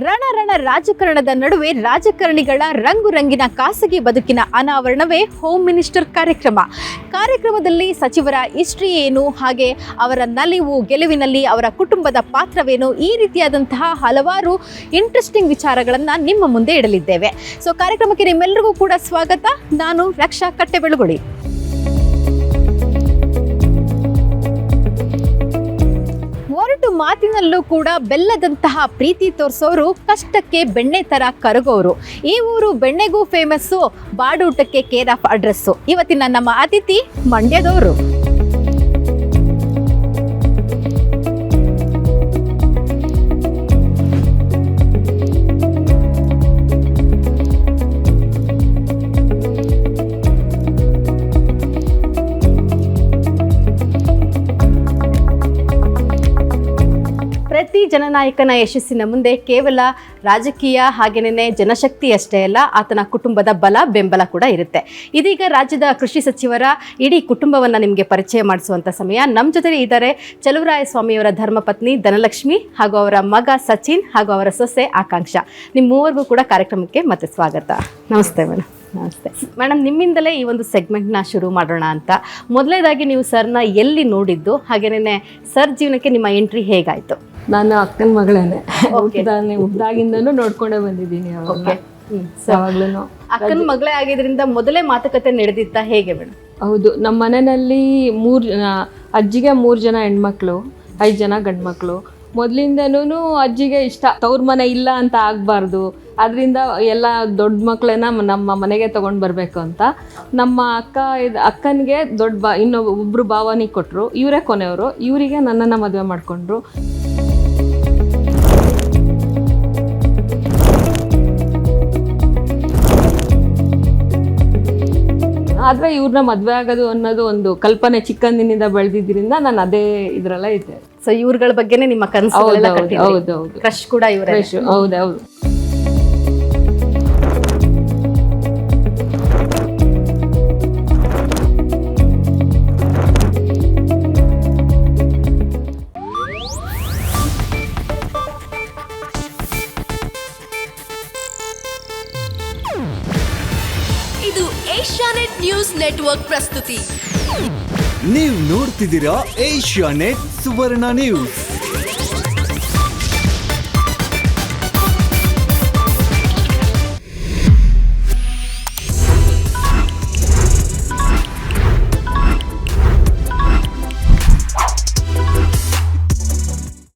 ರಣ ರಾಜಕಾರಣದ ನಡುವೆ ರಾಜಕಾರಣಿಗಳ ರಂಗು ರಂಗಿನ ಖಾಸಗಿ ಬದುಕಿನ ಅನಾವರಣವೇ ಹೋಮ್ ಮಿನಿಸ್ಟರ್ ಕಾರ್ಯಕ್ರಮದಲ್ಲಿ ಸಚಿವರ ಹಿಸ್ಟ್ರಿ ಏನು, ಹಾಗೆ ಅವರ ನಲಿವು ಗೆಲುವಿನಲ್ಲಿ ಅವರ ಕುಟುಂಬದ ಪಾತ್ರವೇನು, ಈ ರೀತಿಯಾದಂತಹ ಹಲವಾರು ಇಂಟ್ರೆಸ್ಟಿಂಗ್ ವಿಚಾರಗಳನ್ನು ನಿಮ್ಮ ಮುಂದೆ ಇಡಲಿದ್ದೇವೆ. ಸೊ ಕಾರ್ಯಕ್ರಮಕ್ಕೆ ನಿಮ್ಮೆಲ್ಲರಿಗೂ ಕೂಡ ಸ್ವಾಗತ. ನಾನು ರಕ್ಷಾ ಕಟ್ಟೆಬೆಳಗೊಳಿ. ಒರಟು ಮಾತಿನಲ್ಲೂ ಕೂಡ ಬೆಲ್ಲದಂತಹ ಪ್ರೀತಿ ತೋರಿಸೋರು, ಕಷ್ಟಕ್ಕೆ ಬೆಣ್ಣೆ ತರ ಕರಗೋರು. ಈ ಊರು ಬೆಣ್ಣೆಗೂ ಫೇಮಸ್ಸು, ಬಾಡೂಟಕ್ಕೆ ಕೇರ್ ಆಫ್ ಅಡ್ರೆಸ್ಸು. ಇವತ್ತಿನ ನಮ್ಮ ಅತಿಥಿ ಮಂಡ್ಯದವರು. ಪ್ರತಿ ಜನನಾಯಕನ ಯಶಸ್ಸಿನ ಮುಂದೆ ಕೇವಲ ರಾಜಕೀಯ ಹಾಗೇನೇ ಜನಶಕ್ತಿ ಅಷ್ಟೇ ಅಲ್ಲ, ಆತನ ಕುಟುಂಬದ ಬಲ ಬೆಂಬಲ ಕೂಡ ಇರುತ್ತೆ. ಇದೀಗ ರಾಜ್ಯದ ಕೃಷಿ ಸಚಿವರ ಇಡೀ ಕುಟುಂಬವನ್ನು ನಿಮಗೆ ಪರಿಚಯ ಮಾಡಿಸುವಂಥ ಸಮಯ. ನಮ್ಮ ಜೊತೆ ಇದ್ದಾರೆ ಚಲುವರಾಯಸ್ವಾಮಿಯವರ ಧರ್ಮಪತ್ನಿ ಧನಲಕ್ಷ್ಮಿ, ಹಾಗೂ ಅವರ ಮಗ ಸಚಿನ್, ಹಾಗೂ ಅವರ ಸೊಸೆ ಆಕಾಂಕ್ಷ. ನಿಮ್ಮ ಮೂವರಿಗೂ ಕೂಡ ಕಾರ್ಯಕ್ರಮಕ್ಕೆ ಮತ್ತೆ ಸ್ವಾಗತ. ನಮಸ್ತೆ ಮೇಡಮ್. ನಮಸ್ತೆ ಮೇಡಮ್. ನಿಮ್ಮಿಂದಲೇ ಈ ಒಂದು ಸೆಗ್ಮೆಂಟ್ನ ಶುರು ಮಾಡೋಣ ಅಂತ. ಮೊದಲನೇದಾಗಿ ನೀವು ಸರ್ನ ಎಲ್ಲಿ ನೋಡಿದ್ದು, ಹಾಗೇನೇ ಸರ್ ಜೀವನಕ್ಕೆ ನಿಮ್ಮ ಎಂಟ್ರಿ ಹೇಗಾಯಿತು? ನಾನು ಅಕ್ಕನ ಮಗಳೇನೆ, ಹುಟ್ಟಿದಾಗಿಂದನೂ ನೋಡ್ಕೊಂಡೇ ಬಂದಿದ್ದೀನಿ. ಯಾವಾಗ್ಲೂ ಅಕ್ಕನ ಮಗಳೇ ಆಗಿದ್ರಿಂದ ಮೊದಲೇ ಮಾತುಕತೆ ನಡೆದಿತ್ತ, ಹೇಗೆ ಮೇಡಮ್? ಹೌದು, ನಮ್ಮ ಮನೆಯಲ್ಲಿ ಅಜ್ಜಿಗೆ 3 ಜನ ಹೆಣ್ಮಕ್ಳು, 5 ಜನ ಗಂಡ್ಮಕ್ಳು. ಮೊದಲಿಂದನೂ ಅಜ್ಜಿಗೆ ಇಷ್ಟ ತವ್ರ ಮನೆ ಇಲ್ಲ ಅಂತ ಆಗಬಾರ್ದು, ಅದರಿಂದ ಎಲ್ಲ ದೊಡ್ಡ ಮಕ್ಕಳನ್ನ ನಮ್ಮ ಮನೆಗೆ ತೊಗೊಂಡು ಬರಬೇಕು ಅಂತ ನಮ್ಮ ಅಕ್ಕನಿಗೆ ಇನ್ನೊಬ್ರು ಭಾವನಿಗೆ ಕೊಟ್ಟರು. ಇವರೇ ಕೊನೆಯವರು. ಇವರಿಗೆ ನನ್ನನ್ನು ಮದುವೆ ಮಾಡಿಕೊಂಡ್ರು. ಆದರೆ ಇವ್ರನ್ನ ಮದುವೆ ಆಗೋದು ಅನ್ನೋದು ಒಂದು ಕಲ್ಪನೆ ಚಿಕ್ಕಂದಿನಿಂದ ಬೆಳೆದಿದ್ದರಿಂದ ನಾನು ಅದೇ ಇದರಲ್ಲೇ ಇದ್ದೆ. ಸೊ ಇವ್ರಗಳ ಬಗ್ಗೆನೇ ನಿಮ್ಮ ಕನಸು? ಹೌದು. ಕ್ರಶ್ ಕೂಡ ಇವರೇ? ಹೌದೌದು. ಇದು ಏಷ್ಯಾನೆಟ್ ನ್ಯೂಸ್ ನೆಟ್ವರ್ಕ್ ಪ್ರಸ್ತುತಿ. ನೀವು ನೋಡ್ತಿದ್ದೀರಾ ಏಷ್ಯಾನೆಟ್ ಸುವರ್ಣ ನ್ಯೂಸ್.